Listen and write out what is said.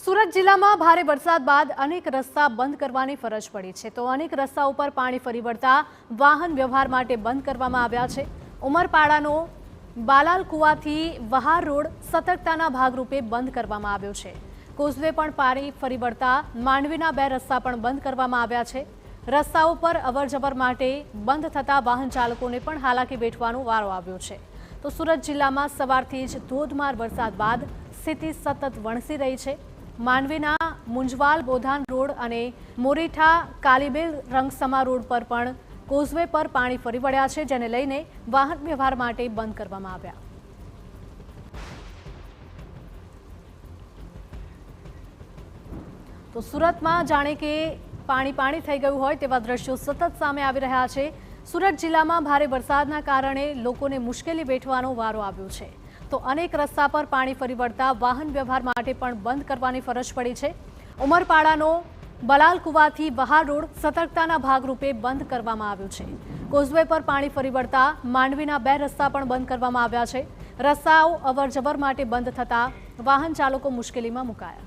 સુરત જિલ્લામાં ભારે વરસાદ બાદ અનેક રસ્તા બંધ કરવાની ફરજ પડી છે તો અનેક રસ્તાઓ પર પાણી ફરી વળતા વાહન વ્યવહાર માટે બંધ કરવામાં આવ્યા છે। ઉમરપાડાનો બાલાલ કુવાથી વહાર રોડ સતર્કતાના ભાગરૂપે બંધ કરવામાં આવ્યો છે। કોઝવે પણ પાણી ફરી વળતા માંડવીના 2 રસ્તા પણ બંધ કરવામાં આવ્યા છે। રસ્તાઓ પર અવરજવર માટે બંધ થતા વાહન ચાલકોને પણ હાલાકી વેઠવાનો વારો આવ્યો છે। તો સુરત જિલ્લામાં સવારથી જ ધોધમાર વરસાદ બાદ સ્થિતિ સતત વણસી રહી છે। માંડવીના મુંજવાલ બોધાન રોડ અને મોરીઠા કાલીબેલ રંગસમા રોડ પર પણ કોઝવે પર પાણી ફરી વળ્યા છે, જેને લઈને વાહન વ્યવહાર માટે બંધ કરવામાં આવ્યા। તો સુરતમાં જાણે કે પાણી થઈ ગયું હોય તેવા દ્રશ્યો સતત સામે આવી રહ્યા છે। સુરત જિલ્લામાં ભારે વરસાદના કારણે લોકોને મુશ્કેલી વેઠવાનો વારો આવ્યો છે। તો અનેક રસ્તા પર પાણી ફરી વળતા વાહન વ્યવહાર માટે પણ બંધ કરવાની ફરજ પડી છે। ઉમરપાડાનો બલાલ કુવાથી વહાર રોડ સતર્કતાના ભાગરૂપે બંધ કરવામાં આવ્યો છે। કોઝવે પર પાણી ફરી વળતા માંડવીના 2 રસ્તા પણ બંધ કરવામાં આવ્યા છે। રસ્તાઓ અવરજવર માટે બંધ થતા વાહન ચાલકો મુશ્કેલીમાં મુકાયા।